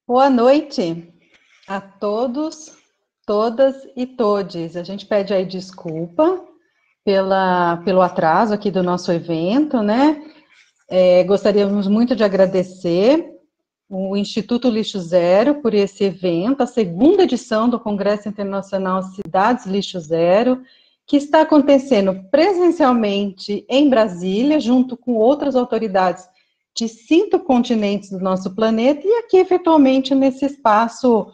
Boa noite a todos, todas e todes. A gente pede aí desculpa pelo atraso aqui do nosso evento, né? Gostaríamos muito de agradecer o Instituto Lixo Zero por esse evento, a segunda edição do Congresso Internacional Cidades Lixo Zero, que está acontecendo presencialmente em Brasília, junto com outras autoridades de 5 continentes do nosso planeta, e aqui, efetualmente, nesse espaço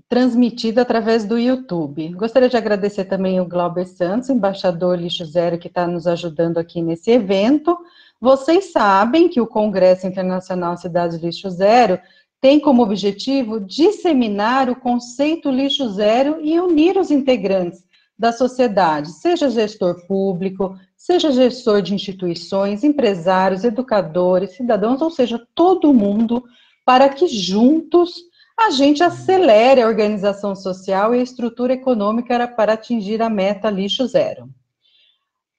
transmitido através do YouTube. Gostaria de agradecer também o Glauber Santos, embaixador Lixo Zero, que está nos ajudando aqui nesse evento. Vocês sabem que o Congresso Internacional Cidades Lixo Zero tem como objetivo disseminar o conceito lixo zero e unir os integrantes da sociedade, seja gestor público, seja gestor de instituições, empresários, educadores, cidadãos, ou seja, todo mundo, para que juntos a gente acelere a organização social e a estrutura econômica para atingir a meta lixo zero.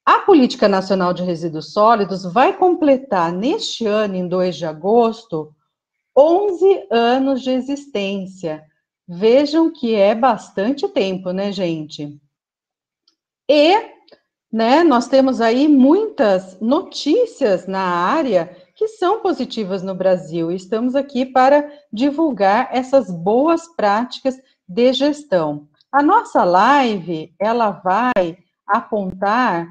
A Política Nacional de Resíduos Sólidos vai completar neste ano, em 2 de agosto, 11 anos de existência. Vejam que é bastante tempo, né, gente? E, né, nós temos aí muitas notícias na área que são positivas no Brasil. Estamos aqui para divulgar essas boas práticas de gestão. A nossa live, ela vai apontar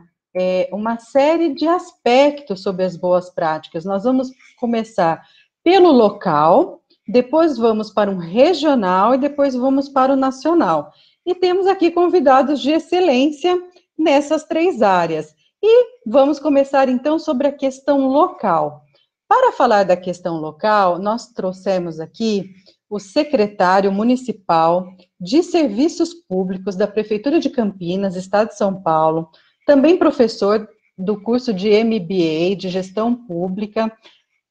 uma série de aspectos sobre as boas práticas. Nós vamos começar pelo local, depois vamos para um regional e depois vamos para o nacional. E temos aqui convidados de excelência nessas 3 áreas. E vamos começar, então, sobre a questão local. Para falar da questão local, nós trouxemos aqui o secretário municipal de Serviços Públicos da Prefeitura de Campinas, Estado de São Paulo, também professor do curso de MBA, de Gestão Pública,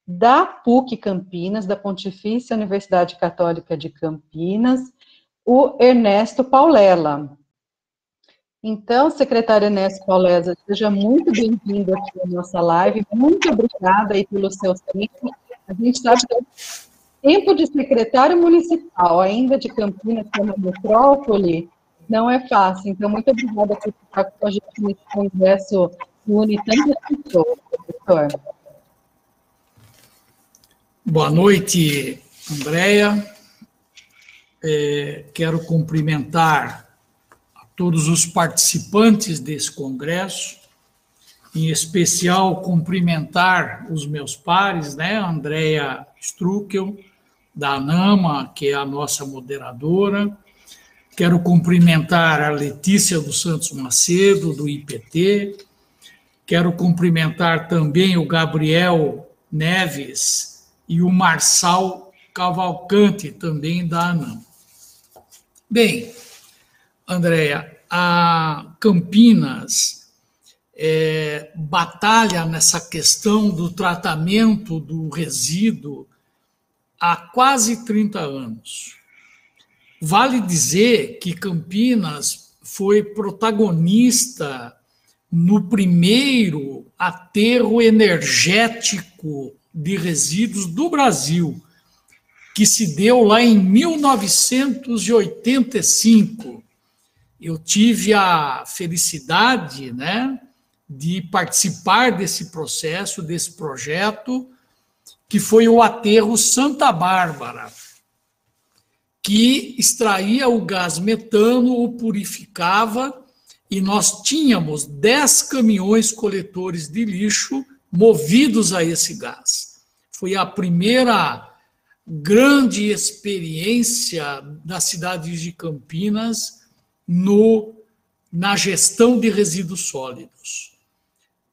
da PUC Campinas, da Pontifícia Universidade Católica de Campinas, o Ernesto Paulela. Então, secretário Ernesto Paulela, seja muito bem-vindo aqui à nossa live, muito obrigada aí pelo seu tempo. A gente sabe que é tempo de secretário municipal, ainda de Campinas, que é uma metrópole, não é fácil. Então, muito obrigada por estar com a gente nesse congresso que une tantas pessoas, professor. Boa noite, Andréia. Quero cumprimentar a todos os participantes desse congresso, em especial cumprimentar os meus pares, né, Andréia Struckel, da ANAMA, que é a nossa moderadora. Quero cumprimentar a Letícia dos Santos Macedo, do IPT. Quero cumprimentar também o Gabriel Neves e o Marçal Cavalcante, também da ANAMA. Bem, Andréia, a Campinas batalha nessa questão do tratamento do resíduo há quase 30 anos. Vale dizer que Campinas foi protagonista no primeiro aterro energético de resíduos do Brasil, que se deu lá em 1985. Eu tive a felicidade, né, de participar desse processo, desse projeto, que foi o aterro Santa Bárbara, que extraía o gás metano, o purificava, e nós tínhamos 10 caminhões coletores de lixo movidos a esse gás. Foi a primeira grande experiência da cidade de Campinas na gestão de resíduos sólidos.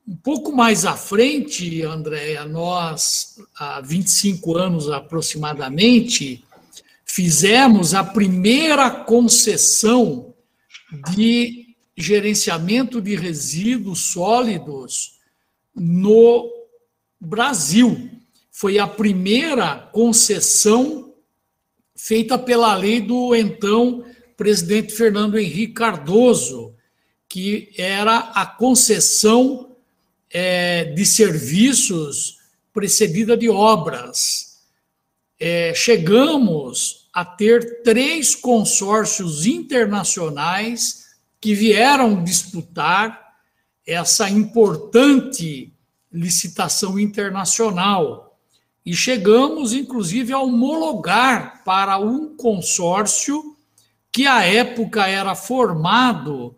Um pouco mais à frente, Andréia, nós, há 25 anos aproximadamente, fizemos a primeira concessão de gerenciamento de resíduos sólidos no Brasil. Foi a primeira concessão feita pela lei do então presidente Fernando Henrique Cardoso, que era a concessão de serviços precedida de obras. chegamos a ter 3 consórcios internacionais que vieram disputar essa importante licitação internacional. E chegamos, inclusive, a homologar para um consórcio que, à época, era formado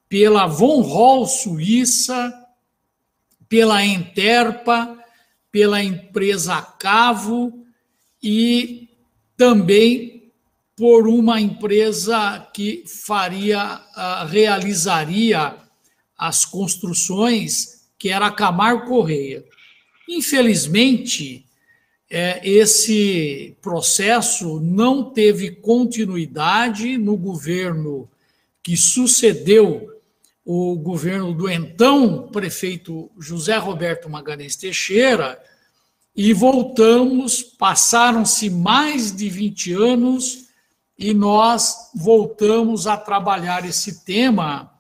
pela Von Holl Suíça, pela Enterpa, pela empresa Cavo e também por uma empresa que realizaria as construções, que era a Camargo Correia. Infelizmente, esse processo não teve continuidade no governo que sucedeu o governo do então prefeito José Roberto Magalhães Teixeira, e passaram-se mais de 20 anos, e nós voltamos a trabalhar esse tema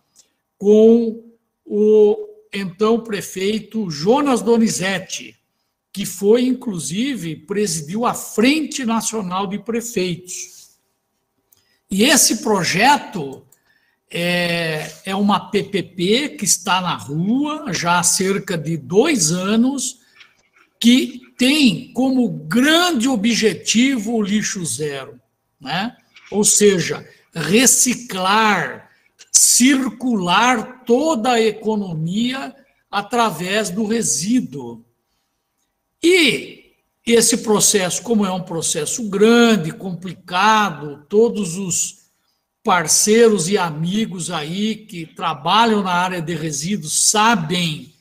com o então prefeito Jonas Donizete, que foi, inclusive, presidiu a Frente Nacional de Prefeitos. E esse projeto é uma PPP que está na rua já há cerca de 2 anos, que tem como grande objetivo o lixo zero, né? Ou seja, reciclar, circular toda a economia através do resíduo. E esse processo, como é um processo grande, complicado, todos os parceiros e amigos aí que trabalham na área de resíduos sabem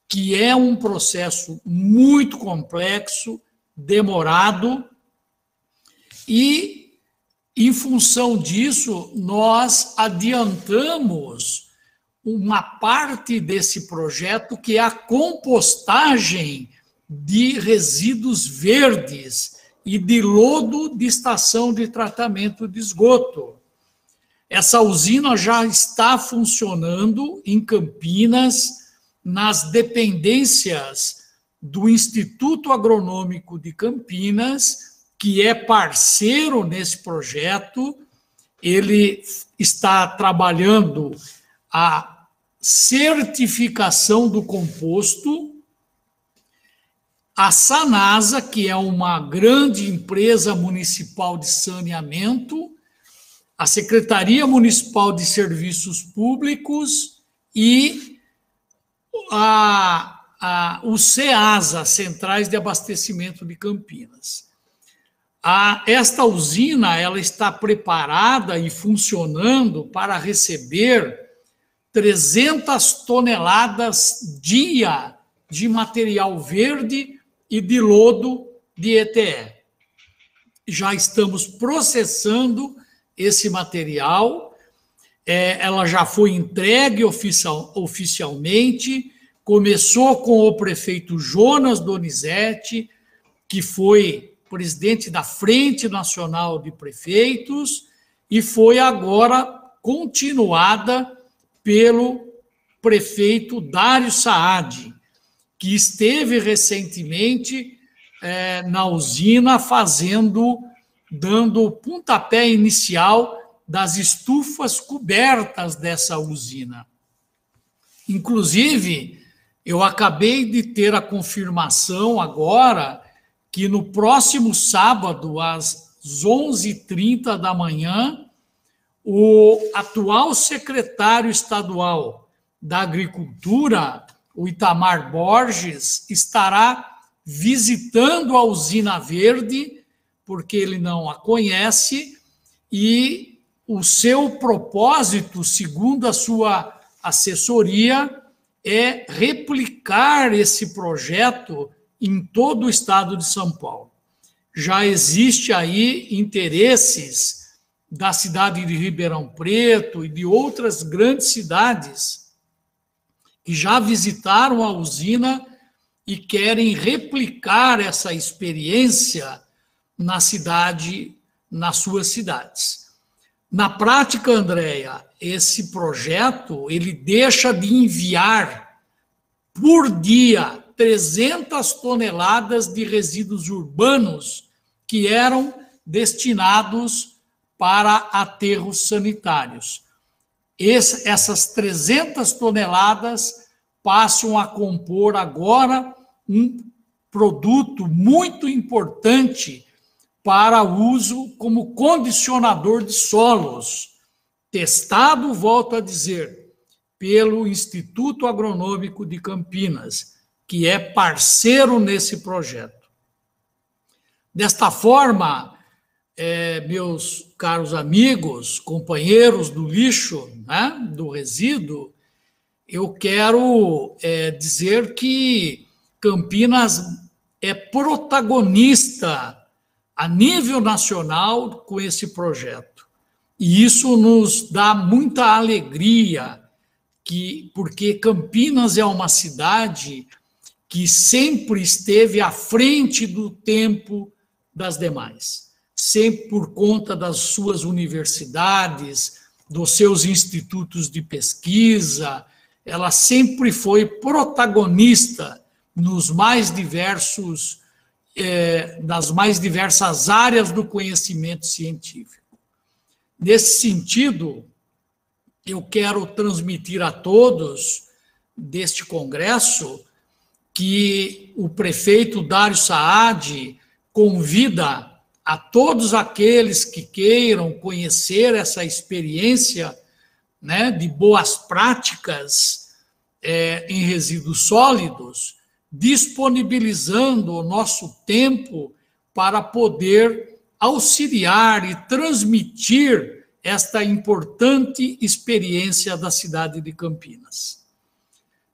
que é um processo muito complexo, demorado, e, em função disso, nós adiantamos uma parte desse projeto, que é a compostagem de resíduos verdes e de lodo de estação de tratamento de esgoto. Essa usina já está funcionando em Campinas, nas dependências do Instituto Agronômico de Campinas, que é parceiro nesse projeto. Ele está trabalhando a certificação do composto. A Sanasa, que é uma grande empresa municipal de saneamento, a Secretaria Municipal de Serviços Públicos e o CEASA, Centrais de Abastecimento de Campinas. Esta usina ela está preparada e funcionando para receber 300 toneladas dia de material verde e de lodo de ETE. Já estamos processando esse material, ela já foi entregue oficialmente, começou com o prefeito Jonas Donizete, que foi presidente da Frente Nacional de Prefeitos, e foi agora continuada pelo prefeito Dário Saad, que esteve recentemente na usina dando o pontapé inicial das estufas cobertas dessa usina. Inclusive, eu acabei de ter a confirmação agora que no próximo sábado, às 11h30 da manhã, o atual secretário estadual da Agricultura, o Itamar Borges, estará visitando a usina verde, porque ele não a conhece, e o seu propósito, segundo a sua assessoria, é replicar esse projeto em todo o estado de São Paulo. Já existe aí interesses da cidade de Ribeirão Preto e de outras grandes cidades que já visitaram a usina e querem replicar essa experiência nas suas cidades. Na prática, Andréia, esse projeto ele deixa de enviar por dia 300 toneladas de resíduos urbanos que eram destinados para aterros sanitários. Essas 300 toneladas passam a compor agora um produto muito importante para uso como condicionador de solos, testado, volto a dizer, pelo Instituto Agronômico de Campinas, que é parceiro nesse projeto. Desta forma, meus caros amigos, companheiros do lixo, né, do resíduo, eu quero dizer que Campinas é protagonista a nível nacional com esse projeto. E isso nos dá muita alegria, porque Campinas é uma cidade que sempre esteve à frente do tempo das demais, sempre por conta das suas universidades, dos seus institutos de pesquisa. Ela sempre foi protagonista nos mais diversos, nas mais diversas áreas do conhecimento científico. Nesse sentido, eu quero transmitir a todos deste congresso que o prefeito Dário Saad convida a todos aqueles que queiram conhecer essa experiência, né, de boas práticas em resíduos sólidos, disponibilizando o nosso tempo para poder auxiliar e transmitir esta importante experiência da cidade de Campinas.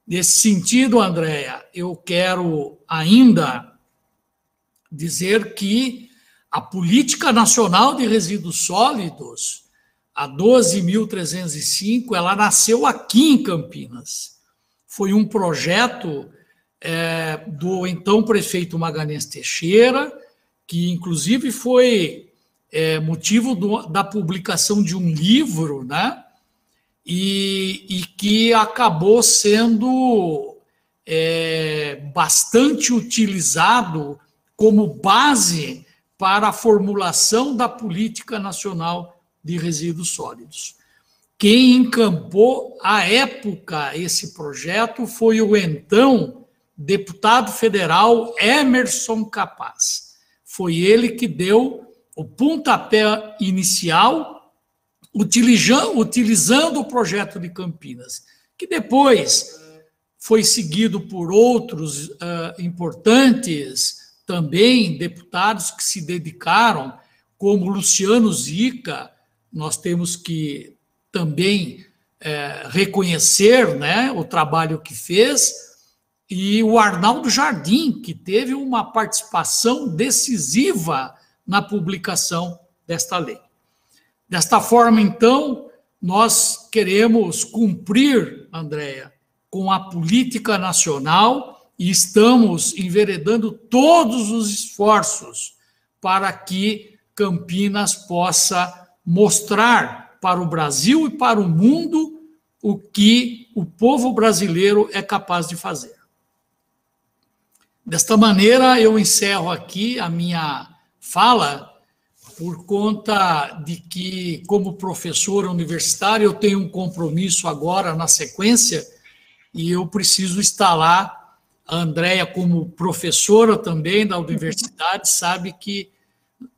Nesse sentido, Andréia, eu quero ainda dizer que a Política Nacional de Resíduos Sólidos, a 12.305, ela nasceu aqui em Campinas. Foi um projeto do então prefeito Magalhães Teixeira, que inclusive foi motivo da publicação de um livro, né? E que acabou sendo bastante utilizado como base para a formulação da Política Nacional de Resíduos Sólidos. Quem encampou, à época, esse projeto foi o então deputado federal Emerson Capaz. Foi ele que deu o pontapé inicial, utilizando o projeto de Campinas, que depois foi seguido por outros importantes também deputados que se dedicaram, como Luciano Zica. Nós temos que também reconhecer, né, o trabalho que fez, e o Arnaldo Jardim, que teve uma participação decisiva na publicação desta lei. Desta forma, então, nós queremos cumprir, Andréia, com a política nacional e estamos enveredando todos os esforços para que Campinas possa mostrar para o Brasil e para o mundo o que o povo brasileiro é capaz de fazer. Desta maneira, eu encerro aqui a minha fala, por conta de que, como professor universitário, eu tenho um compromisso agora na sequência e eu preciso estar lá. A Andréia, como professora também da universidade, sabe que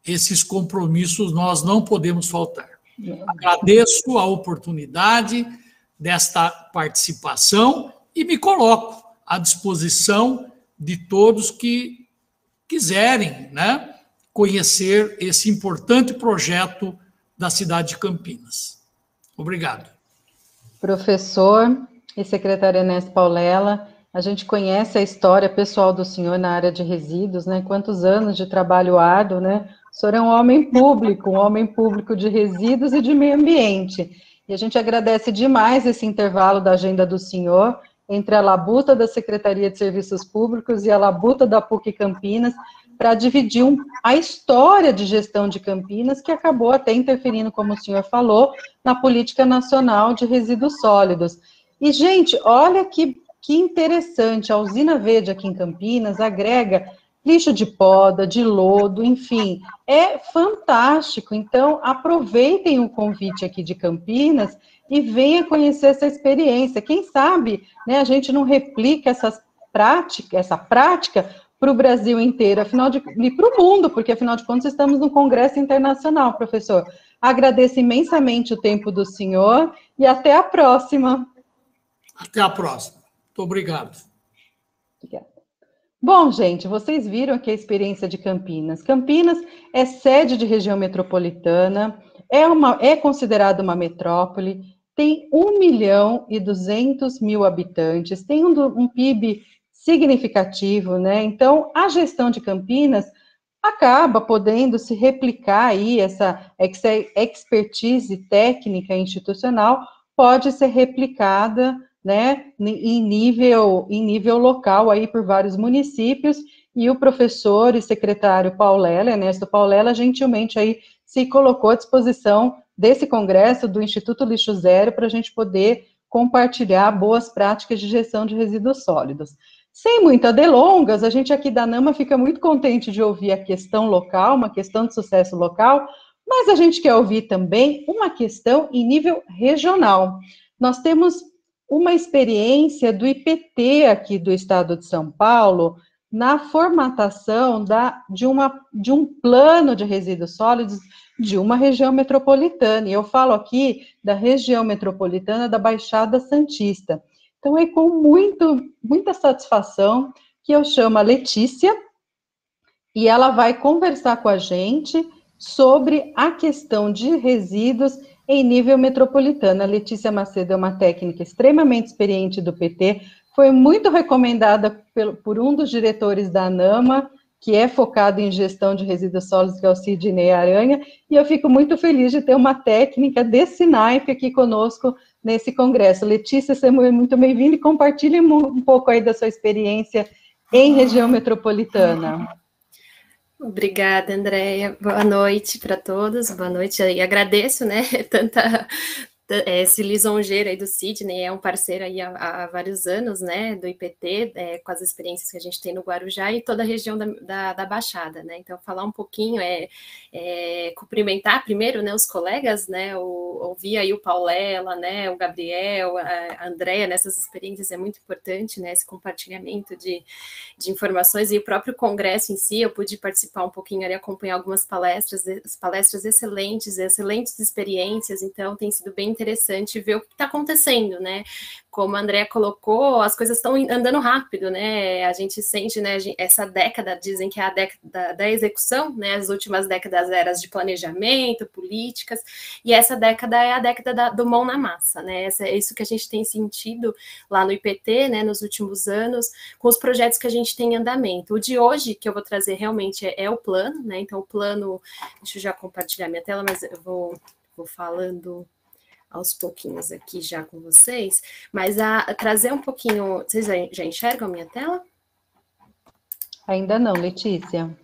esses compromissos nós não podemos faltar. Agradeço a oportunidade desta participação e me coloco à disposição de todos que quiserem, né, conhecer esse importante projeto da cidade de Campinas. Obrigado. Professor e secretário Ernesto Paulela, a gente conhece a história pessoal do senhor na área de resíduos, né? Quantos anos de trabalho árduo, né? O senhor é um homem público de resíduos e de meio ambiente. E a gente agradece demais esse intervalo da agenda do senhor entre a labuta da Secretaria de Serviços Públicos e a labuta da PUC Campinas, para dividir a história de gestão de Campinas, que acabou até interferindo, como o senhor falou, na Política Nacional de Resíduos Sólidos. E, gente, olha que interessante, a usina verde aqui em Campinas agrega lixo de poda, de lodo, enfim, é fantástico. Então, aproveitem o convite aqui de Campinas e venha conhecer essa experiência. Quem sabe, né, a gente não replica essa prática para o Brasil inteiro, e para o mundo, porque afinal de contas estamos no Congresso Internacional, professor. Agradeço imensamente o tempo do senhor e até a próxima. Até a próxima. Muito obrigado. Obrigada. Bom, gente, vocês viram aqui a experiência de Campinas. Campinas é sede de região metropolitana, é considerada uma metrópole, tem 1.200.000 habitantes, tem um PIB significativo, né? Então, a gestão de Campinas acaba podendo se replicar aí, essa expertise técnica e institucional pode ser replicada, né, em nível local aí por vários municípios, e o professor e secretário Paulela, Ernesto Paulela, gentilmente aí se colocou à disposição desse congresso do Instituto Lixo Zero para a gente poder compartilhar boas práticas de gestão de resíduos sólidos. Sem muitas delongas, a gente aqui da NAMA fica muito contente de ouvir a questão local, uma questão de sucesso local, mas a gente quer ouvir também uma questão em nível regional. Nós temos uma experiência do IPT aqui do estado de São Paulo na formatação de um plano de resíduos sólidos de uma região metropolitana, e eu falo aqui da região metropolitana da Baixada Santista. Então, é com muita satisfação que eu chamo a Letícia, e ela vai conversar com a gente sobre a questão de resíduos em nível metropolitano. A Letícia Macedo é uma técnica extremamente experiente do PT, foi muito recomendada por um dos diretores da ANAMA, que é focado em gestão de resíduos sólidos, que é o Sidney Aranha, e eu fico muito feliz de ter uma técnica desse naipe aqui conosco nesse congresso. Letícia, seja muito bem-vinda e compartilhe um pouco aí da sua experiência em região metropolitana. Obrigada, Andréia. Boa noite para todos. Boa noite. E agradeço, né, esse lisonjeiro aí do Sidney, é um parceiro aí há vários anos, né, do IPT, com as experiências que a gente tem no Guarujá e toda a região da Baixada, né, então falar um pouquinho, cumprimentar primeiro, né, os colegas, né, ouvir aí o Paulela, né, o Gabriel, a Andréia, nessas experiências é muito importante, né, esse compartilhamento de informações, e o próprio congresso em si, eu pude participar um pouquinho ali, acompanhar algumas palestras excelentes experiências, então tem sido bem interessante ver o que está acontecendo, né? Como a Andrea colocou, as coisas estão andando rápido, né? A gente sente, né? Essa década, dizem que é a década da execução, né? As últimas décadas eram de planejamento, políticas, e essa década é a década do mão na massa, né? É isso que a gente tem sentido lá no IPT, né? Nos últimos anos, com os projetos que a gente tem em andamento. O de hoje, que eu vou trazer realmente é o plano, né? Então, o plano, deixa eu já compartilhar minha tela, mas eu vou falando aos pouquinhos aqui já com vocês, mas a trazer um pouquinho... Vocês já enxergam a minha tela? Ainda não, Letícia.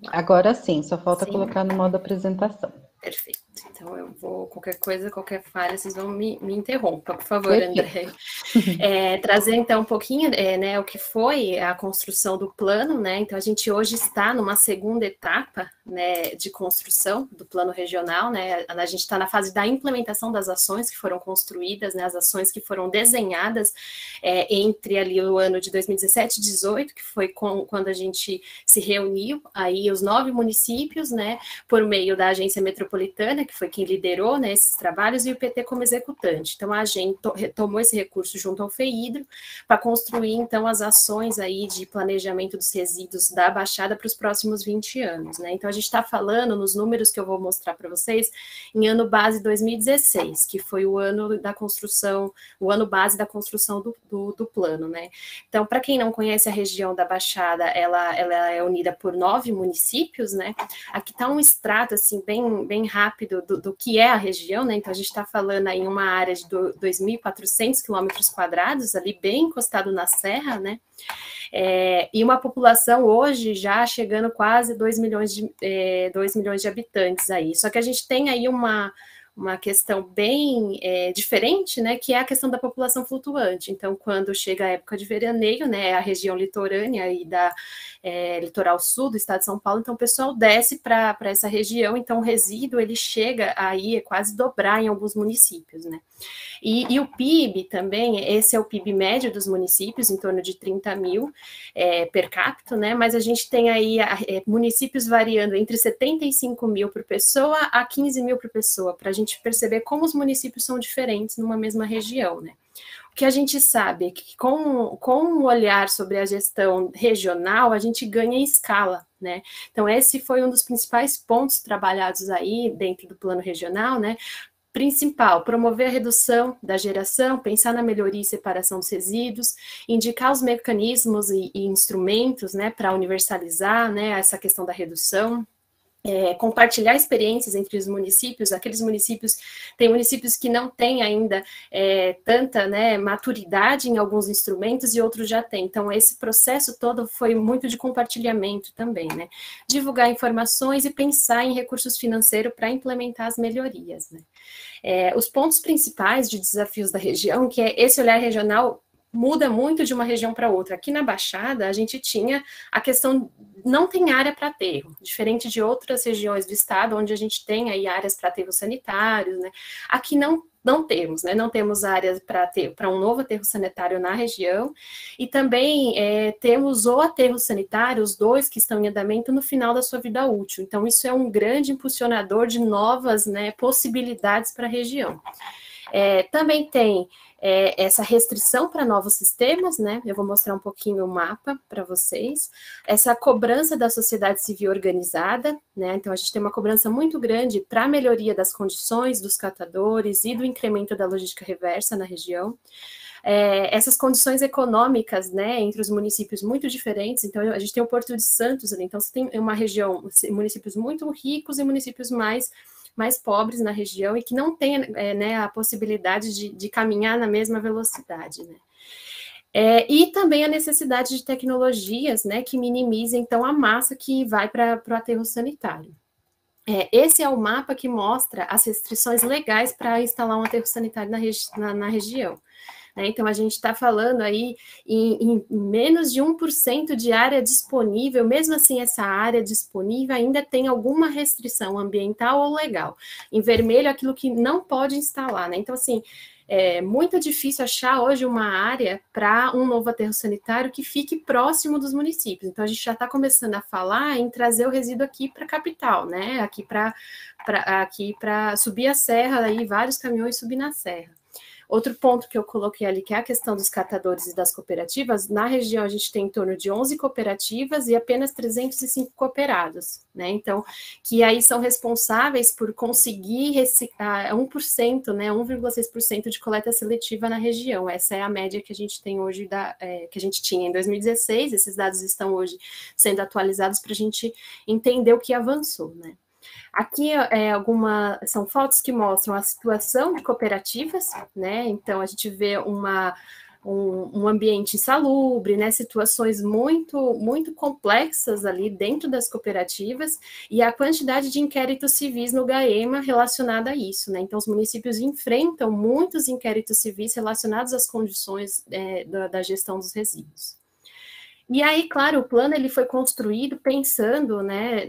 Agora sim, só falta colocar no modo apresentação. Perfeito. Então, eu vou, qualquer coisa, qualquer falha, vocês vão me interrompa, por favor, André. Trazer, então, um pouquinho, né, o que foi a construção do plano, né, então a gente hoje está numa segunda etapa, né, de construção do plano regional, né, a gente está na fase da implementação das ações que foram construídas, né, as ações que foram desenhadas entre ali o ano de 2017 e 2018, que foi quando a gente se reuniu, aí os 9 municípios, né, por meio da agência metropolitana, que foi quem liderou, né, esses trabalhos, e o PT como executante. Então, a gente tomou esse recurso junto ao FEIDRO para construir, então, as ações aí de planejamento dos resíduos da Baixada para os próximos 20 anos, né? Então, a gente está falando, nos números que eu vou mostrar para vocês, em ano base 2016, que foi o ano da construção, o ano base da construção do plano, né? Então, para quem não conhece a região da Baixada, ela é unida por 9 municípios, né? Aqui está um extrato, assim, bem rápido do que é a região, né? Então, a gente está falando aí em uma área de 2.400 quilômetros quadrados, ali bem encostado na serra, né? E uma população hoje já chegando quase 2 milhões de habitantes aí. Só que a gente tem aí uma uma questão bem diferente, né, que é a questão da população flutuante. Então, quando chega a época de veraneio, né, a região litorânea e da litoral sul do estado de São Paulo, então o pessoal desce para essa região, então o resíduo ele chega aí quase dobrar em alguns municípios, né. E o PIB também, esse é o PIB médio dos municípios, em torno de 30 mil per capita, né? Mas a gente tem aí municípios variando entre 75 mil por pessoa a 15 mil por pessoa, para a gente perceber como os municípios são diferentes numa mesma região, né? O que a gente sabe é que com um olhar sobre a gestão regional, a gente ganha em escala, né? Então, esse foi um dos principais pontos trabalhados aí dentro do plano regional, né? Principal, promover a redução da geração, pensar na melhoria e separação dos resíduos, indicar os mecanismos e instrumentos, né, para universalizar, né, essa questão da redução, compartilhar experiências entre os municípios. Tem municípios que não têm ainda tanta, né, maturidade em alguns instrumentos e outros já têm. Então, esse processo todo foi muito de compartilhamento também, né? Divulgar informações e pensar em recursos financeiros para implementar as melhorias, né? Os pontos principais de desafios da região, que é esse olhar regional, muda muito de uma região para outra. Aqui na Baixada, a gente tinha a questão, não tem área para aterro, diferente de outras regiões do estado, onde a gente tem aí áreas para aterros sanitários, né? Aqui não temos, né? Não temos áreas para um novo aterro sanitário na região, e também temos o aterro sanitário, os dois que estão em andamento, no final da sua vida útil. Então, isso é um grande impulsionador de novas, né, possibilidades para a região. Também tem essa restrição para novos sistemas, né? Eu vou mostrar um pouquinho o mapa para vocês. Essa cobrança da sociedade civil organizada, né? Então, a gente tem uma cobrança muito grande para a melhoria das condições dos catadores e do incremento da logística reversa na região. Essas condições econômicas, né, entre os municípios muito diferentes. Então, a gente tem o Porto de Santos ali. Então, você tem uma região, municípios muito ricos e municípios mais pobres na região e que não tem, né, a possibilidade de caminhar na mesma velocidade, né? E também a necessidade de tecnologias, né, que minimizem, então, a massa que vai para o aterro sanitário. Esse é o mapa que mostra as restrições legais para instalar um aterro sanitário na região. Então, a gente está falando aí em menos de 1% de área disponível. Mesmo assim, essa área disponível ainda tem alguma restrição ambiental ou legal. Em vermelho, aquilo que não pode instalar, né? Então, assim, é muito difícil achar hoje uma área para um novo aterro sanitário que fique próximo dos municípios. Então, a gente já está começando a falar em trazer o resíduo aqui para a capital, né? Aqui para subir a serra, aí vários caminhões subir na serra. Outro ponto que eu coloquei ali, que é a questão dos catadores e das cooperativas. Na região, a gente tem em torno de 11 cooperativas e apenas 305 cooperados, né? Então, que aí são responsáveis por conseguir reciclar 1%, né? 1,6% de coleta seletiva na região. Essa é a média que a gente tem hoje, que a gente tinha em 2016. Esses dados estão hoje sendo atualizados para a gente entender o que avançou, né? Aqui são fotos que mostram a situação de cooperativas, né? Então, a gente vê um ambiente insalubre, né? Situações muito, muito complexas ali dentro das cooperativas e a quantidade de inquéritos civis no GAEMA relacionada a isso, né? Então, os municípios enfrentam muitos inquéritos civis relacionados às condições da gestão dos resíduos. E aí, claro, o plano ele foi construído pensando, né,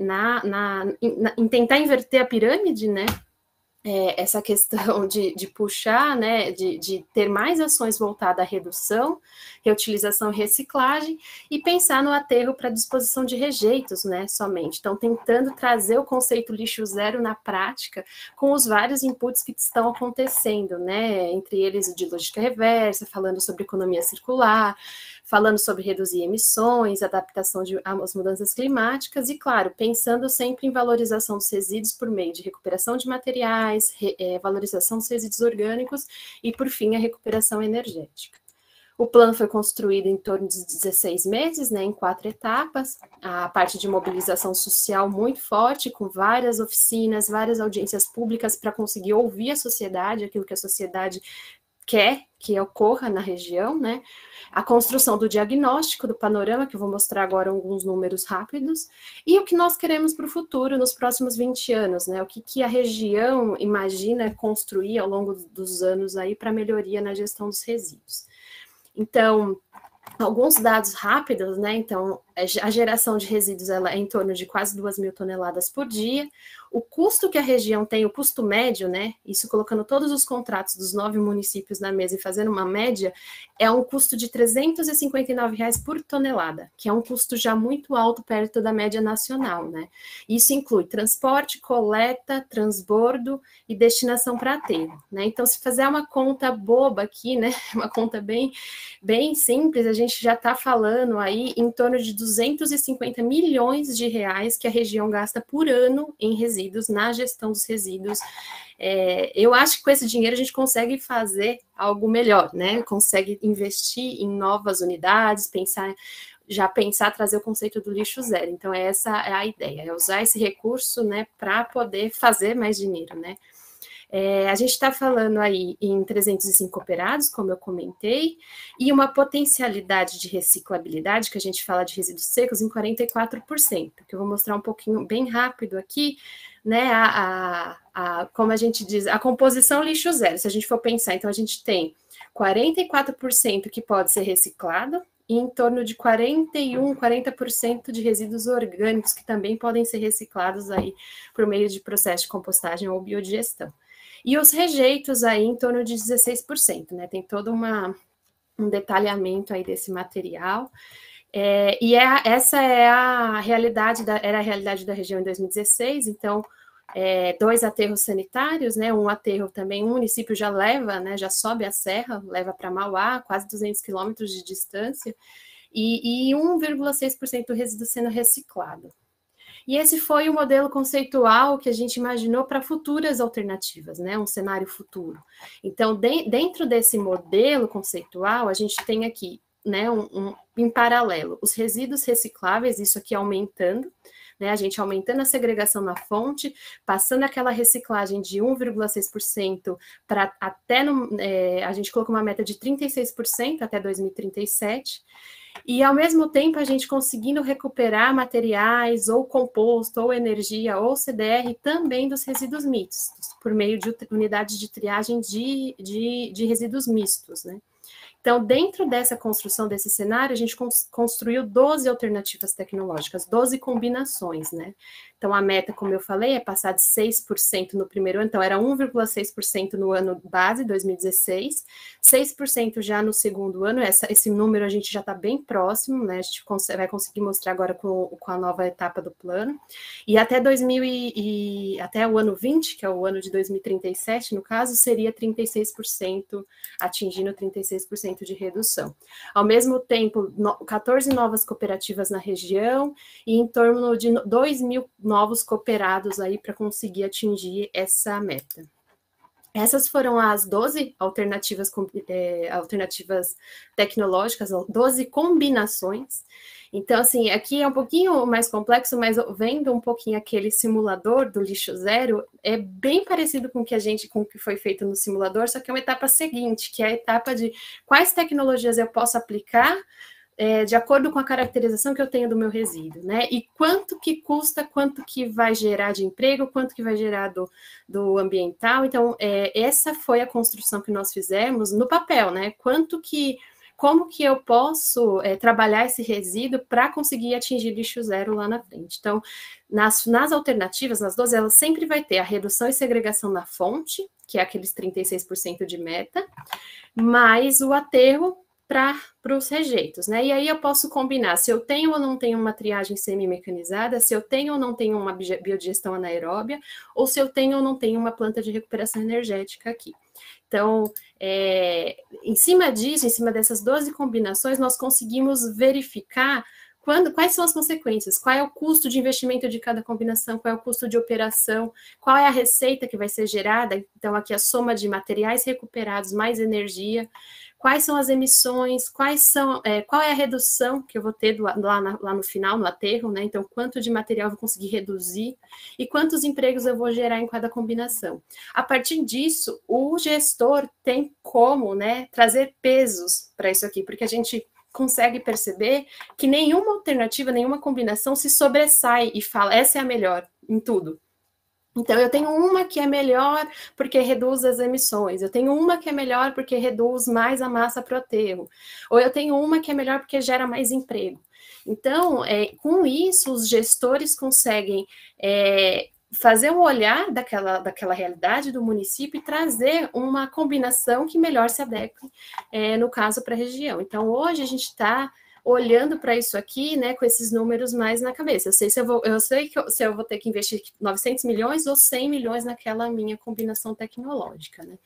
em tentar inverter a pirâmide, né, essa questão de puxar, né, de ter mais ações voltadas à redução, reutilização e reciclagem, e pensar no aterro para disposição de rejeitos, né, somente. Então, tentando trazer o conceito lixo zero na prática, com os vários inputs que estão acontecendo, né, entre eles o de logística reversa, falando sobre economia circular, falando sobre reduzir emissões, adaptação às mudanças climáticas e, claro, pensando sempre em valorização dos resíduos por meio de recuperação de materiais, valorização dos resíduos orgânicos e, por fim, a recuperação energética. O plano foi construído em torno de 16 meses, né, em 4 etapas, a parte de mobilização social muito forte, com várias oficinas, várias audiências públicas para conseguir ouvir a sociedade, aquilo que a sociedade quer que ocorra na região, né? A construção do diagnóstico, do panorama, que eu vou mostrar agora alguns números rápidos, e o que nós queremos para o futuro, nos próximos 20 anos, né? O que a região imagina construir ao longo dos anos aí para melhoria na gestão dos resíduos. Então, alguns dados rápidos, né? Então, a geração de resíduos ela é em torno de quase 2.000 toneladas por dia. O custo que a região tem, o custo médio, né? Isso colocando todos os contratos dos 9 municípios na mesa e fazendo uma média, é um custo de R$ 359 por tonelada, que é um custo já muito alto perto da média nacional, né? Isso inclui transporte, coleta, transbordo e destinação para aterro, né? Então, se fazer uma conta boba aqui, né? Uma conta bem simples, a gente já está falando aí em torno de 250 milhões de reais que a região gasta por ano em resíduos, na gestão dos resíduos. Eu acho que com esse dinheiro a gente consegue fazer algo melhor, né? Consegue investir em novas unidades, pensar trazer o conceito do lixo zero. Então, essa é a ideia, é usar esse recurso, né, para poder fazer mais dinheiro, né? A gente está falando aí em 305 cooperados, como eu comentei, e uma potencialidade de reciclabilidade, que a gente fala de resíduos secos, em 44%, que eu vou mostrar um pouquinho bem rápido aqui, né, como a gente diz, a composição lixo zero. Se a gente for pensar, então a gente tem 44% que pode ser reciclado, e em torno de 40% de resíduos orgânicos que também podem ser reciclados aí por meio de processo de compostagem ou biodigestão. E os rejeitos aí em torno de 16%, né? Tem todo um detalhamento aí desse material. Essa é era a realidade da região em 2016, então 2 aterros sanitários, né? Um aterro também, um município já leva, né? Já sobe a serra, leva para Mauá, quase 200 quilômetros de distância, e 1,6% do resíduo sendo reciclado. E esse foi o modelo conceitual que a gente imaginou para futuras alternativas, né? Um cenário futuro. Então, dentro desse modelo conceitual, a gente tem aqui, né, em paralelo, os resíduos recicláveis, isso aqui aumentando, né? A gente aumentando a segregação na fonte, passando aquela reciclagem de 1,6% para até, a gente colocou uma meta de 36% até 2037, e, ao mesmo tempo, a gente conseguindo recuperar materiais, ou composto, ou energia, ou CDR, também dos resíduos mistos, por meio de unidades de triagem de resíduos mistos, né? Então, dentro dessa construção desse cenário, a gente construiu 12 alternativas tecnológicas, 12 combinações, né? Então, a meta, como eu falei, é passar de 6% no primeiro ano, então era 1,6% no ano base, 2016, 6% já no segundo ano, esse número a gente já está bem próximo, né? A gente vai conseguir mostrar agora com a nova etapa do plano, e até até o ano 20, que é o ano de 2037, no caso, seria 36%, atingindo 36% de redução. Ao mesmo tempo, 14 novas cooperativas na região e em torno de 2.000 novos cooperados aí para conseguir atingir essa meta. Essas foram as 12 alternativas tecnológicas, 12 combinações. Então, assim, aqui é um pouquinho mais complexo, mas vendo um pouquinho aquele simulador do lixo zero, é bem parecido com o que foi feito no simulador, só que é uma etapa seguinte, que é a etapa de quais tecnologias eu posso aplicar de acordo com a caracterização que eu tenho do meu resíduo, né? E quanto que custa, quanto que vai gerar de emprego, quanto que vai gerar do ambiental. Então, essa foi a construção que nós fizemos no papel, né? Como que eu posso trabalhar esse resíduo para conseguir atingir lixo zero lá na frente. Então, nas alternativas, nas 12, ela sempre vai ter a redução e segregação na fonte, que é aqueles 36% de meta, mais o aterro para os rejeitos, né? E aí eu posso combinar se eu tenho ou não tenho uma triagem semi-mecanizada, se eu tenho ou não tenho uma biodigestão anaeróbia, ou se eu tenho ou não tenho uma planta de recuperação energética aqui. Então, em cima disso, em cima dessas 12 combinações, nós conseguimos verificar quais são as consequências, qual é o custo de investimento de cada combinação, qual é o custo de operação, qual é a receita que vai ser gerada, então aqui a soma de materiais recuperados mais energia, quais são as emissões, qual é a redução que eu vou ter lá no final, no aterro, né? Então, quanto de material eu vou conseguir reduzir e quantos empregos eu vou gerar em cada combinação. A partir disso, o gestor tem como, né, trazer pesos para isso aqui, porque a gente consegue perceber que nenhuma alternativa, nenhuma combinação se sobressai e fala, essa é a melhor em tudo. Então, eu tenho uma que é melhor porque reduz as emissões, eu tenho uma que é melhor porque reduz mais a massa para o aterro, ou eu tenho uma que é melhor porque gera mais emprego. Então, com isso, os gestores conseguem fazer um olhar daquela realidade do município e trazer uma combinação que melhor se adeque, no caso, para a região. Então, hoje a gente está olhando para isso aqui, né, com esses números mais na cabeça. Eu sei se eu vou ter que investir 900 milhões ou 100 milhões naquela minha combinação tecnológica, né.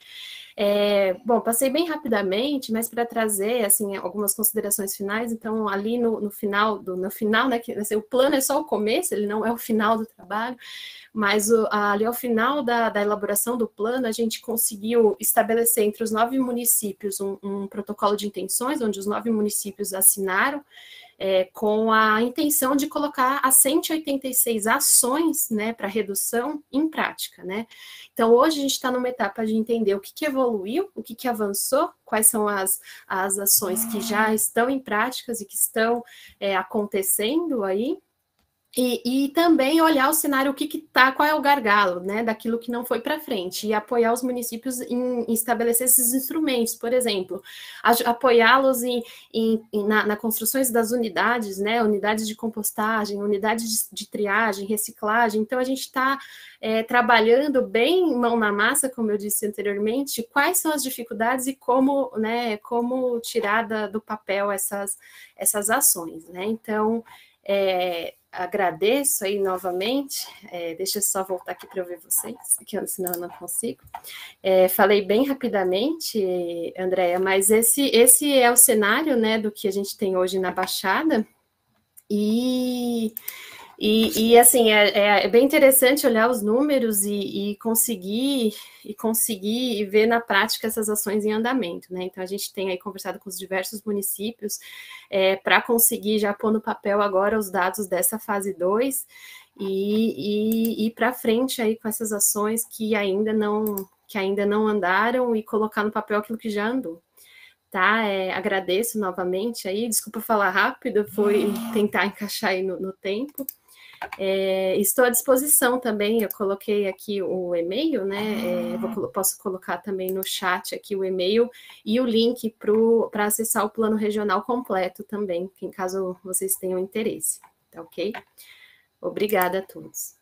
Bom, passei bem rapidamente, mas para trazer, assim, algumas considerações finais. Então, ali no final, né, que, assim, o plano é só o começo, ele não é o final do trabalho, mas ali ao final da elaboração do plano, a gente conseguiu estabelecer entre os 9 municípios um protocolo de intenções, onde os 9 municípios assinaram, com a intenção de colocar as 186 ações, né, para redução em prática, né. Então, hoje a gente está numa etapa de entender o que evoluiu, o que avançou, quais são as ações que já estão em práticas e que estão acontecendo aí, e também olhar o cenário, qual é o gargalo, né, daquilo que não foi para frente, e apoiar os municípios em estabelecer esses instrumentos, por exemplo, apoiá-los na construções das unidades, né, unidades de compostagem, unidades de triagem, reciclagem. Então, a gente está trabalhando bem mão na massa, como eu disse anteriormente, quais são as dificuldades e como, né, como tirar do papel essas ações, né. Então, agradeço aí novamente, deixa eu só voltar aqui para eu ver vocês, que senão eu não consigo. Falei bem rapidamente, Andréia, mas esse é o cenário, né, do que a gente tem hoje na Baixada, e assim, é bem interessante olhar os números e conseguir ver na prática essas ações em andamento, né? Então, a gente tem aí conversado com os diversos municípios para conseguir já pôr no papel agora os dados dessa fase 2 e ir para frente aí com essas ações que ainda não andaram e colocar no papel aquilo que já andou. Tá? Agradeço novamente aí, desculpa falar rápido, foi tentar encaixar aí no tempo. Estou à disposição também, eu coloquei aqui o e-mail, né? Posso colocar também no chat aqui o e-mail e o link para acessar o plano regional completo também, em caso vocês tenham interesse, tá ok? Obrigada a todos.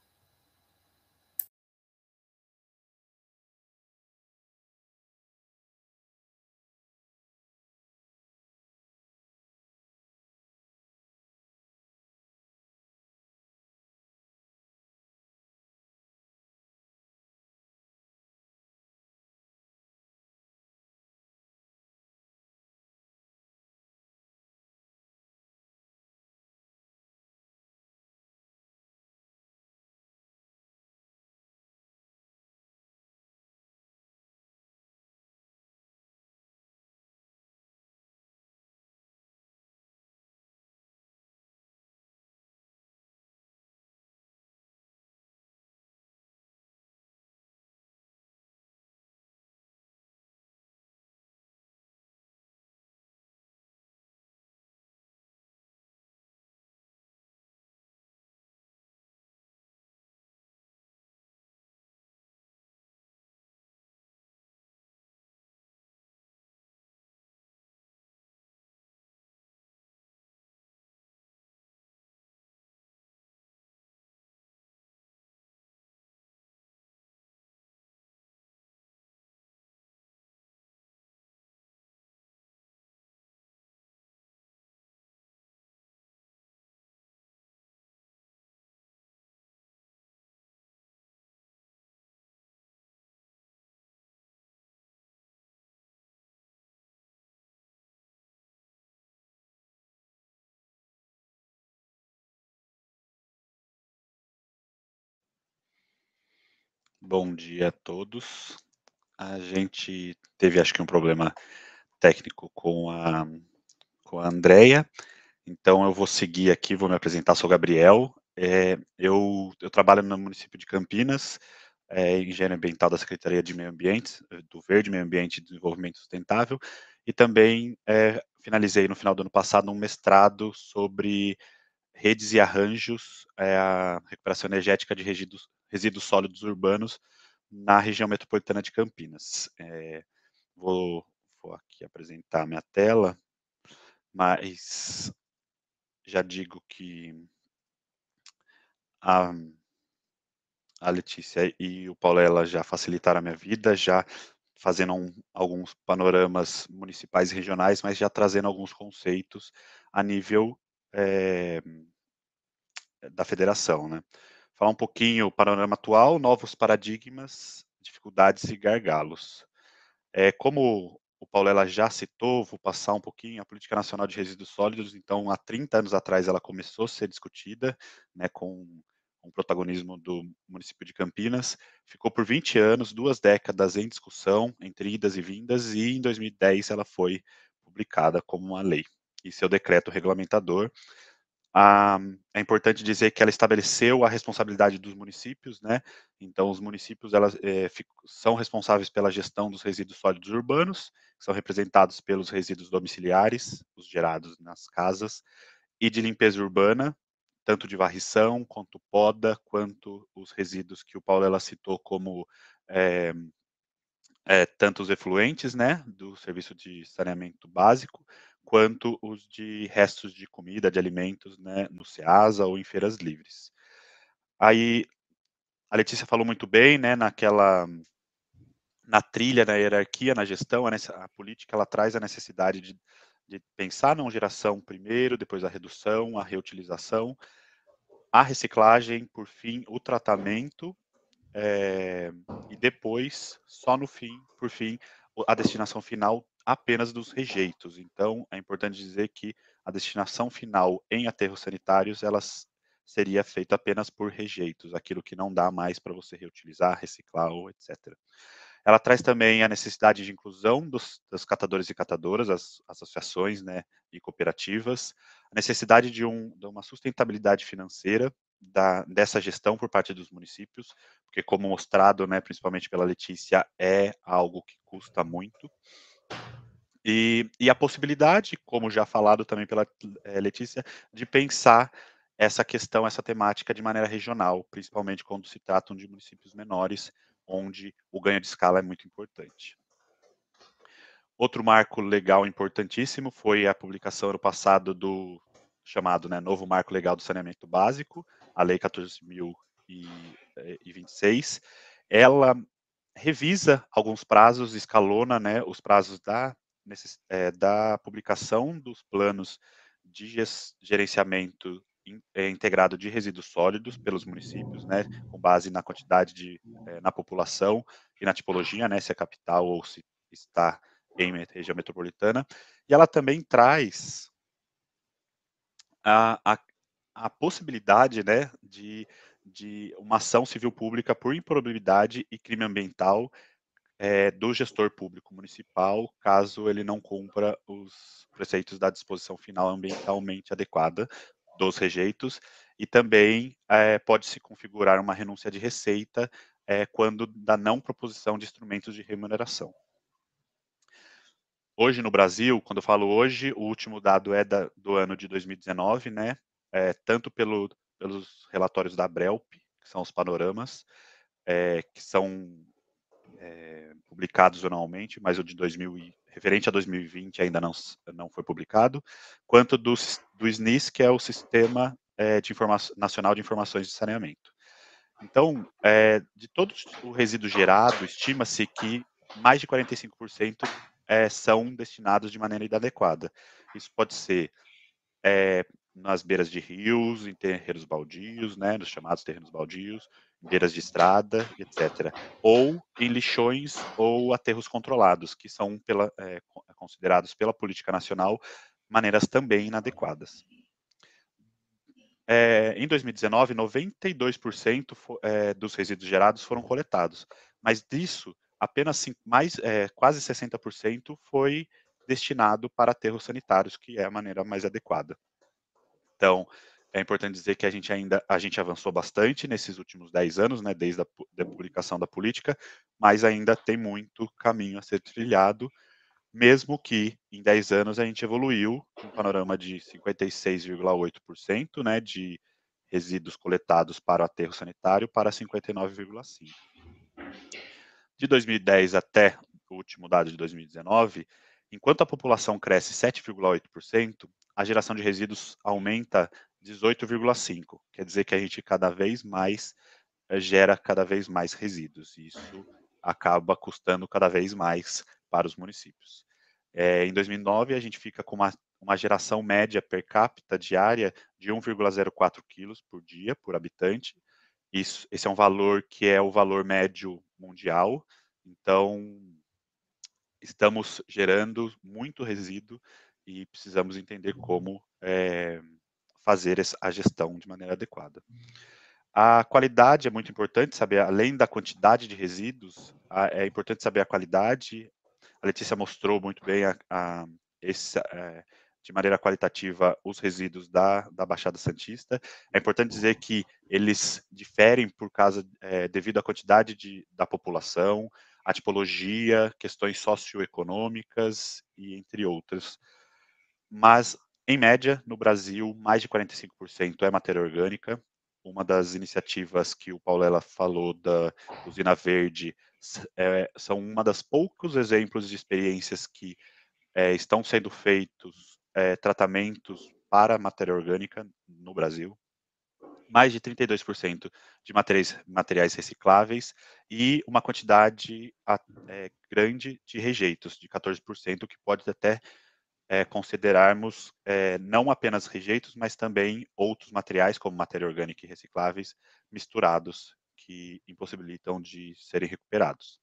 Bom dia a todos. A gente teve, acho que, um problema técnico com a Andrea. Então, eu vou seguir aqui, vou me apresentar, sou Gabriel. Eu trabalho no município de Campinas, engenheiro ambiental da Secretaria de Meio Ambiente, do Verde, Meio Ambiente e Desenvolvimento Sustentável, e também finalizei no final do ano passado um mestrado sobre redes e arranjos, a recuperação energética de resíduos sólidos urbanos na região metropolitana de Campinas. Vou aqui apresentar minha tela, mas já digo que a Letícia e o Paulo já facilitaram a minha vida, já fazendo alguns panoramas municipais e regionais, mas já trazendo alguns conceitos a nível da federação, né? Falar um pouquinho o panorama atual, novos paradigmas, dificuldades e gargalos. Como o Paulo já citou, vou passar um pouquinho a Política Nacional de Resíduos Sólidos. Então, há 30 anos atrás, ela começou a ser discutida, né, com o protagonismo do município de Campinas. Ficou por 20 anos, 2 décadas em discussão, entre idas e vindas, e em 2010 ela foi publicada como uma lei. E seu decreto regulamentador. É importante dizer que ela estabeleceu a responsabilidade dos municípios, né? Então, os municípios são responsáveis pela gestão dos resíduos sólidos urbanos, que são representados pelos resíduos domiciliares, os gerados nas casas, e de limpeza urbana, tanto de varrição, quanto poda, quanto os resíduos que o Paulo citou como tanto os efluentes, né, do serviço de saneamento básico, quanto os de restos de comida, de alimentos, né, no SEASA ou em feiras livres. Aí, a Letícia falou muito bem, né, na trilha, na hierarquia, na gestão, a política, ela traz a necessidade de pensar na geração primeiro, depois a redução, a reutilização, a reciclagem, por fim, o tratamento, e depois, só no fim, por fim, a destinação final apenas dos rejeitos. Então, é importante dizer que a destinação final em aterros sanitários, elas seria feita apenas por rejeitos, aquilo que não dá mais para você reutilizar, reciclar ou etc. Ela traz também a necessidade de inclusão dos catadores e catadoras, as associações, né, e cooperativas, a necessidade de uma sustentabilidade financeira dessa gestão por parte dos municípios, porque como mostrado, né, principalmente pela Letícia, é algo que custa muito. E a possibilidade, como já falado também pela Letícia, de pensar essa questão, essa temática de maneira regional, principalmente quando se tratam de municípios menores, onde o ganho de escala é muito importante. Outro marco legal importantíssimo foi a publicação ano passado do chamado, né, Novo Marco Legal do Saneamento Básico, a Lei 14.026. Ela revisa alguns prazos, escalona, né, os prazos da publicação dos planos de gerenciamento integrado de resíduos sólidos pelos municípios, né, com base na quantidade na população e na tipologia, né, se é capital ou se está em região metropolitana, e ela também traz a possibilidade, né, de uma ação civil pública por improbidade e crime ambiental do gestor público municipal, caso ele não cumpra os preceitos da disposição final ambientalmente adequada dos rejeitos, e também pode-se configurar uma renúncia de receita quando da não proposição de instrumentos de remuneração. Hoje no Brasil, quando eu falo hoje, o último dado é do ano de 2019, né? Tanto pelos relatórios da Abrelp, que são os panoramas, que são publicados anualmente, mas o de referente a 2020 ainda não foi publicado, quanto do SNIS, que é o Sistema Nacional de Informações de Saneamento. Então, de todo o resíduo gerado, estima-se que mais de 45% são destinados de maneira inadequada. Isso pode ser nas beiras de rios, em terrenos baldios, né, nos chamados terrenos baldios, em beiras de estrada, etc. Ou em lixões ou aterros controlados, que são considerados pela política nacional maneiras também inadequadas. Em 2019, 92% dos resíduos gerados foram coletados, mas disso, apenas quase 60% foi destinado para aterros sanitários, que é a maneira mais adequada. Então, é importante dizer que a gente avançou bastante nesses últimos 10 anos, né, desde a publicação da política, mas ainda tem muito caminho a ser trilhado, mesmo que em 10 anos a gente evoluiu um panorama de 56,8%, né, de resíduos coletados para o aterro sanitário para 59,5%. De 2010 até o último dado de 2019, enquanto a população cresce 7,8%, a geração de resíduos aumenta 18,5%. Quer dizer que a gente cada vez mais gera cada vez mais resíduos. E isso acaba custando cada vez mais para os municípios. Em 2009, a gente fica com uma geração média per capita diária de 1,04 quilos por dia, por habitante. Esse é um valor que é o valor médio mundial. Então, estamos gerando muito resíduo e precisamos entender como fazer a gestão de maneira adequada. A qualidade é muito importante saber, além da quantidade de resíduos, é importante saber a qualidade. A Letícia mostrou muito bem de maneira qualitativa os resíduos da Baixada Santista. É importante dizer que eles diferem devido à quantidade da população, a tipologia, questões socioeconômicas e entre outras. Mas, em média, no Brasil, mais de 45% é matéria orgânica. Uma das iniciativas que o Paulela falou da Usina Verde são uma das poucos exemplos de experiências que estão sendo feitos tratamentos para matéria orgânica no Brasil. Mais de 32% de materiais recicláveis e uma quantidade grande de rejeitos, de 14%, que pode até considerarmos não apenas rejeitos, mas também outros materiais, como matéria orgânica e recicláveis, misturados, que impossibilitam de serem recuperados.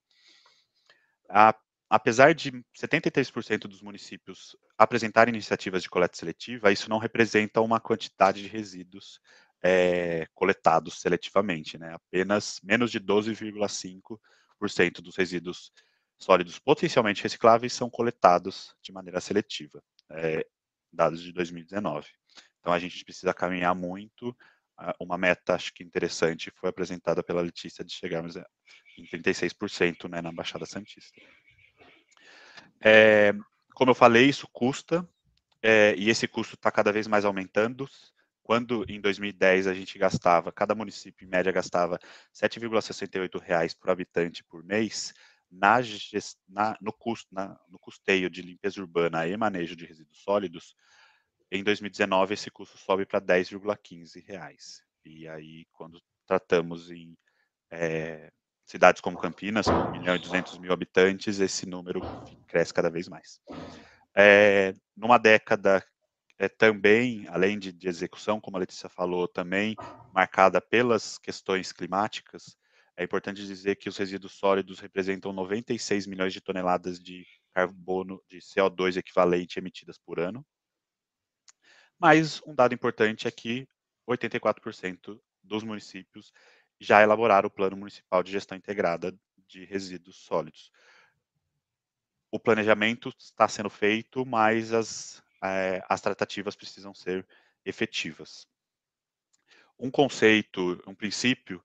Apesar de 73% dos municípios apresentarem iniciativas de coleta seletiva, isso não representa uma quantidade de resíduos coletados seletivamente, né? Apenas menos de 12,5% dos resíduos sólidos potencialmente recicláveis são coletados de maneira seletiva, dados de 2019. Então, a gente precisa caminhar muito. Uma meta, acho que interessante, foi apresentada pela Letícia, de chegarmos em 36%, né, na Baixada Santista. Como eu falei, isso custa, e esse custo está cada vez mais aumentando. Quando em 2010 a gente cada município em média gastava R$ 7,68 por habitante por mês, no custeio de limpeza urbana e manejo de resíduos sólidos, em 2019 esse custo sobe para R$ 10,15. E aí, quando tratamos em cidades como Campinas, com 1.200.000 habitantes, esse número cresce cada vez mais. Numa década também, além de execução, como a Letícia falou, também marcada pelas questões climáticas, é importante dizer que os resíduos sólidos representam 96 milhões de toneladas de carbono, de CO2 equivalente emitidas por ano. Mas um dado importante é que 84% dos municípios já elaboraram o Plano Municipal de Gestão Integrada de Resíduos Sólidos. O planejamento está sendo feito, mas as tratativas precisam ser efetivas. Um conceito, um princípio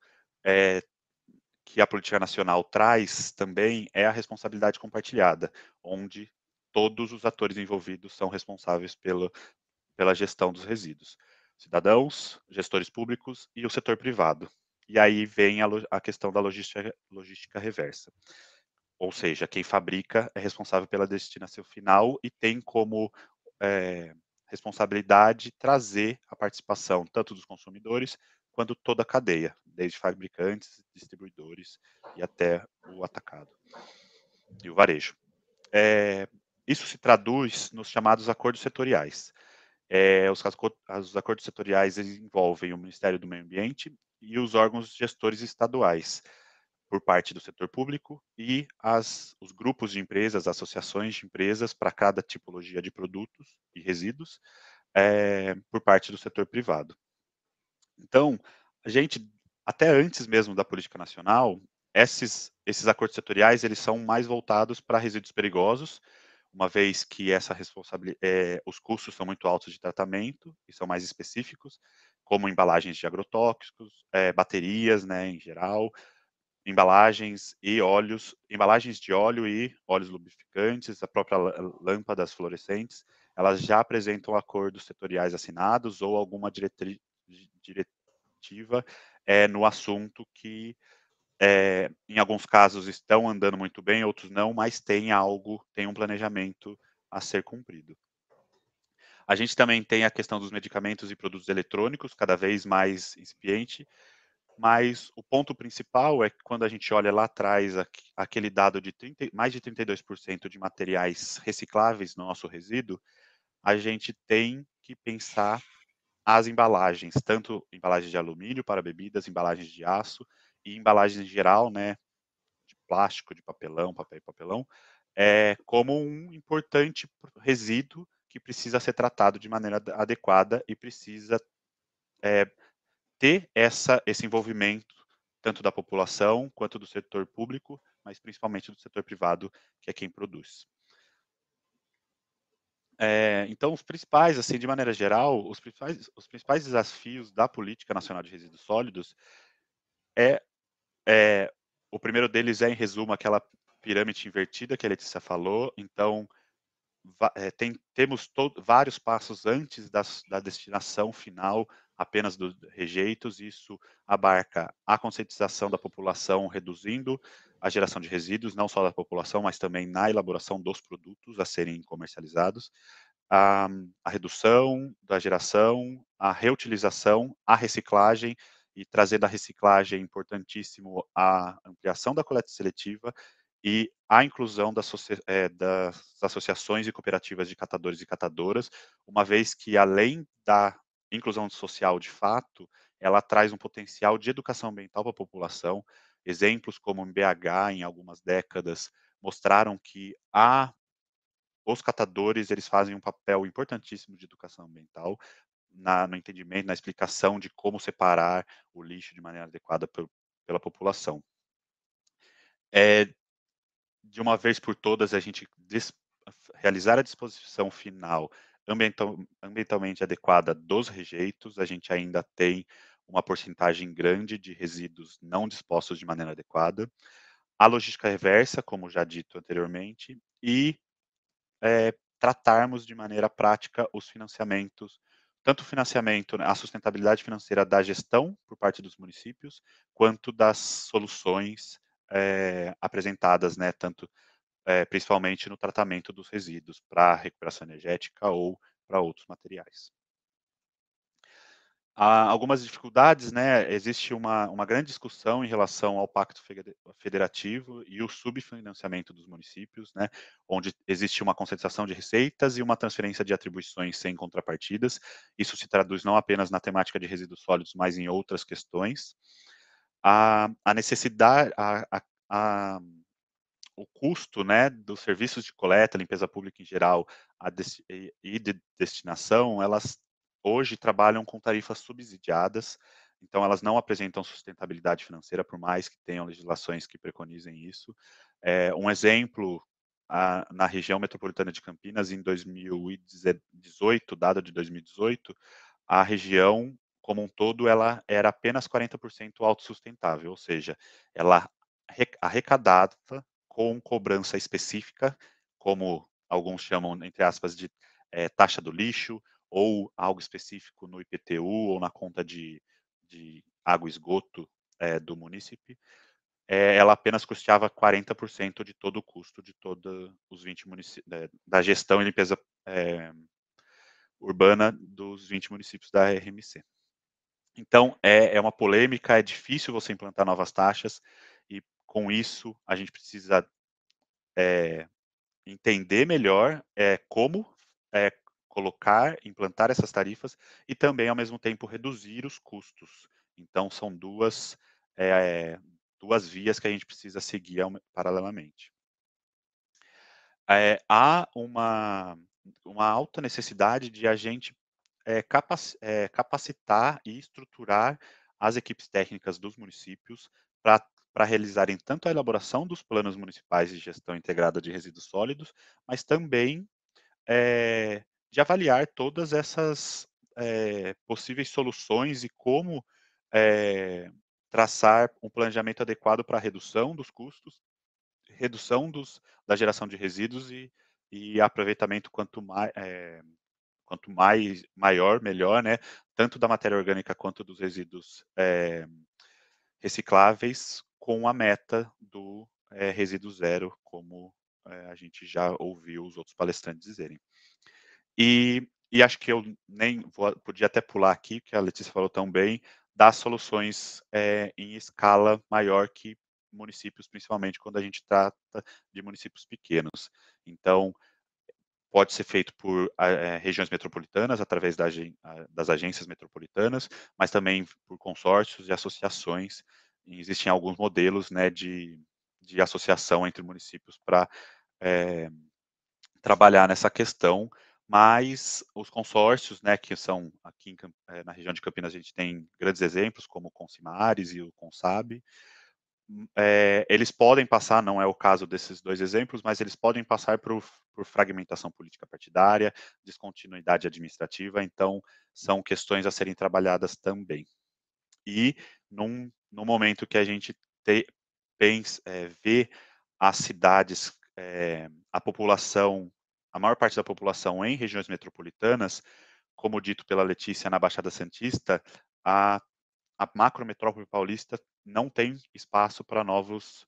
que a política nacional traz também é a responsabilidade compartilhada, onde todos os atores envolvidos são responsáveis pela gestão dos resíduos. Cidadãos, gestores públicos e o setor privado. E aí vem a questão da logística reversa. Ou seja, quem fabrica é responsável pela destinação final e tem como responsabilidade trazer a participação tanto dos consumidores quanto toda a cadeia, desde fabricantes, distribuidores e até o atacado e o varejo. Isso se traduz nos chamados acordos setoriais. Os acordos setoriais envolvem o Ministério do Meio Ambiente e os órgãos gestores estaduais, por parte do setor público, e os grupos de empresas, associações de empresas para cada tipologia de produtos e resíduos, por parte do setor privado. Então, a gente, até antes mesmo da política nacional, esses acordos setoriais eles são mais voltados para resíduos perigosos, uma vez que os custos são muito altos de tratamento e são mais específicos, como embalagens de agrotóxicos, baterias, né, em geral, embalagens de óleo e óleos lubrificantes, a própria lâmpadas fluorescentes, elas já apresentam acordos setoriais assinados ou alguma diretiva no assunto que, em alguns casos, estão andando muito bem, outros não, mas tem um planejamento a ser cumprido. A gente também tem a questão dos medicamentos e produtos eletrônicos, cada vez mais incipiente, mas o ponto principal é que quando a gente olha lá atrás aquele dado de mais de 32% de materiais recicláveis no nosso resíduo, a gente tem que pensar as embalagens, tanto embalagens de alumínio para bebidas, embalagens de aço e embalagens em geral, né, de plástico, de papelão, papel e papelão, como um importante resíduo que precisa ser tratado de maneira adequada e precisa ter esse envolvimento tanto da população quanto do setor público, mas principalmente do setor privado, que é quem produz. Então, os principais, assim, de maneira geral, os principais desafios da Política Nacional de Resíduos Sólidos o primeiro deles é, em resumo, aquela pirâmide invertida que a Letícia falou. Então, temos vários passos antes da destinação final apenas dos rejeitos. Isso abarca a conscientização da população, reduzindo a geração de resíduos, não só da população, mas também na elaboração dos produtos a serem comercializados, a redução da geração, a reutilização, a reciclagem, e trazendo a reciclagem, importantíssimo, a ampliação da coleta seletiva e a inclusão das associações e cooperativas de catadores e catadoras, uma vez que, além da inclusão social de fato, ela traz um potencial de educação ambiental para a população. Exemplos como em BH, em algumas décadas, mostraram que os catadores, eles fazem um papel importantíssimo de educação ambiental, no entendimento, na explicação de como separar o lixo de maneira adequada pela população. De uma vez por todas, a gente realizar a disposição final ambientalmente adequada dos rejeitos. A gente ainda tem uma porcentagem grande de resíduos não dispostos de maneira adequada. A logística reversa, como já dito anteriormente, e tratarmos de maneira prática os financiamentos, tanto o financiamento, a sustentabilidade financeira da gestão por parte dos municípios, quanto das soluções apresentadas, né, tanto principalmente no tratamento dos resíduos para recuperação energética ou para outros materiais. Há algumas dificuldades, né? Existe uma grande discussão em relação ao Pacto Federativo e o subfinanciamento dos municípios, né? Onde existe uma concentração de receitas e uma transferência de atribuições sem contrapartidas. Isso se traduz não apenas na temática de resíduos sólidos, mas em outras questões. A necessidade, o custo, né, dos serviços de coleta, limpeza pública em geral e de destinação, elas hoje trabalham com tarifas subsidiadas, então elas não apresentam sustentabilidade financeira, por mais que tenham legislações que preconizem isso. Um exemplo, na região metropolitana de Campinas, em 2018, dado de 2018, a região como um todo, ela era apenas 40% autossustentável, ou seja, ela arrecadava com cobrança específica, como alguns chamam, entre aspas, de taxa do lixo, ou algo específico no IPTU, ou na conta de água e esgoto do município, ela apenas custeava 40% de todo o custo de todos os 20 municípios, da gestão e limpeza urbana dos 20 municípios da RMC. Então, é uma polêmica, é difícil você implantar novas taxas, e com isso a gente precisa entender melhor como implantar essas tarifas e também, ao mesmo tempo, reduzir os custos. Então, são duas vias que a gente precisa seguir paralelamente. Há uma alta necessidade de a gente capacitar e estruturar as equipes técnicas dos municípios para para realizarem tanto a elaboração dos planos municipais de gestão integrada de resíduos sólidos, mas também de avaliar todas essas possíveis soluções e como traçar um planejamento adequado para a redução dos custos, redução da geração de resíduos e aproveitamento quanto maior, melhor, né? Tanto da matéria orgânica quanto dos resíduos recicláveis, com a meta do resíduo zero, como a gente já ouviu os outros palestrantes dizerem. E acho que eu podia até pular aqui, que a Letícia falou tão bem, das soluções em escala maior que municípios, principalmente quando a gente trata de municípios pequenos. Então, pode ser feito por regiões metropolitanas, através das agências metropolitanas, mas também por consórcios e associações. E existem alguns modelos, né, de associação entre municípios para trabalhar nessa questão, mas os consórcios, né, que são aqui na região de Campinas, a gente tem grandes exemplos, como o Consimares e o Consab. Eles podem passar, não é o caso desses dois exemplos, mas eles podem passar por fragmentação política partidária, descontinuidade administrativa, então são questões a serem trabalhadas também. E no momento que a gente vê as cidades, a população, a maior parte da população em regiões metropolitanas, como dito pela Letícia, na Baixada Santista, a macrometrópole paulista não tem espaço para novos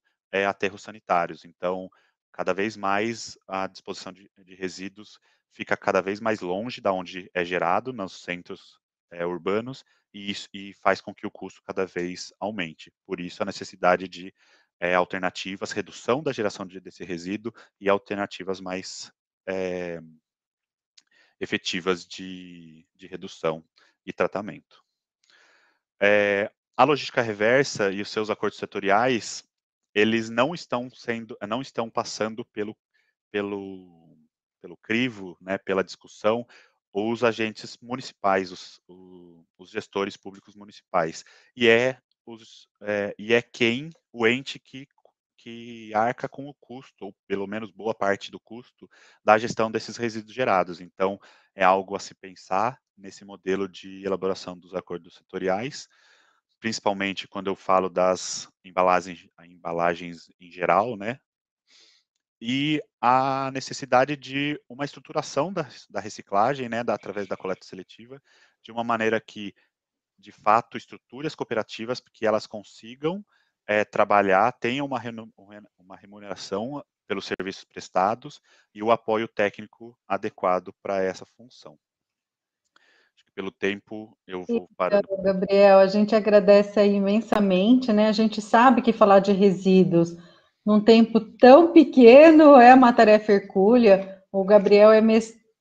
aterros sanitários. Então, cada vez mais a disposição de resíduos fica cada vez mais longe da onde é gerado, nos centros urbanos, e faz com que o custo cada vez aumente. Por isso, a necessidade de alternativas, redução da geração desse resíduo e alternativas mais efetivas de redução e tratamento. A logística reversa e os seus acordos setoriais, eles não estão passando pelo crivo, né, pela discussão, os agentes municipais, os gestores públicos municipais, e é o ente que arca com o custo, ou pelo menos boa parte do custo, da gestão desses resíduos gerados. Então, é algo a se pensar nesse modelo de elaboração dos acordos setoriais, principalmente quando eu falo das embalagens em geral, né? E a necessidade de uma estruturação da reciclagem, né, através da coleta seletiva, de uma maneira que, de fato, estruture as cooperativas para que elas consigam trabalhar, tenham uma remuneração pelos serviços prestados e o apoio técnico adequado para essa função. Acho que pelo tempo eu vou parando. Então, Gabriel, a gente agradece aí imensamente, né? A gente sabe que falar de resíduos num tempo tão pequeno é uma tarefa hercúlea. O Gabriel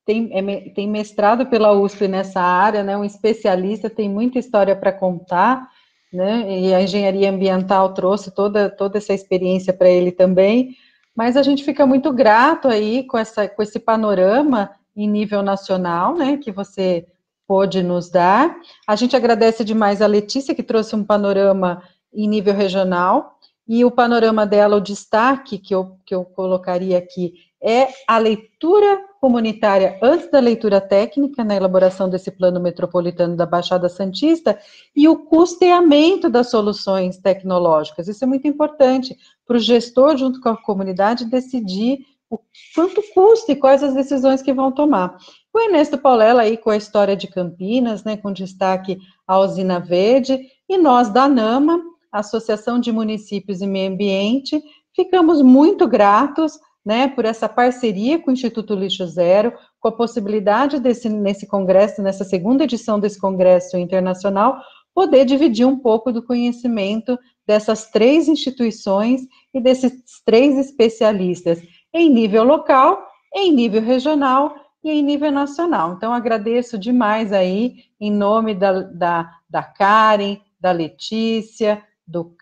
tem mestrado pela USP nessa área, né? Um especialista, tem muita história para contar, né? E a engenharia ambiental trouxe toda essa experiência para ele também. Mas a gente fica muito grato aí com esse panorama em nível nacional, né? Que você pôde nos dar. A gente agradece demais a Letícia, que trouxe um panorama em nível regional, e o panorama dela, o destaque que eu colocaria aqui, é a leitura comunitária antes da leitura técnica, na elaboração desse plano metropolitano da Baixada Santista, e o custeamento das soluções tecnológicas. Isso é muito importante para o gestor, junto com a comunidade, decidir o quanto custa e quais as decisões que vão tomar. O Ernesto Paulela aí com a história de Campinas, né, com destaque à usina verde, e nós da ANAMA, Associação de Municípios e Meio Ambiente, ficamos muito gratos, né, por essa parceria com o Instituto Lixo Zero, com a possibilidade nesse congresso, nessa segunda edição desse congresso internacional, poder dividir um pouco do conhecimento dessas três instituições e desses três especialistas, em nível local, em nível regional e em nível nacional. Então, agradeço demais aí, em nome da Karen, da Letícia, do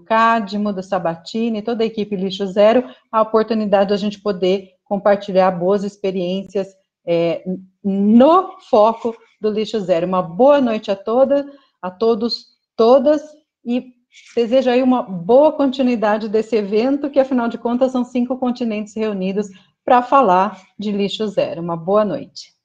Cadmo, do Sabatini, toda a equipe Lixo Zero, a oportunidade de a gente poder compartilhar boas experiências no foco do Lixo Zero. Uma boa noite a todos, todas, e desejo aí uma boa continuidade desse evento, que afinal de contas são 5 continentes reunidos para falar de lixo zero. Uma boa noite.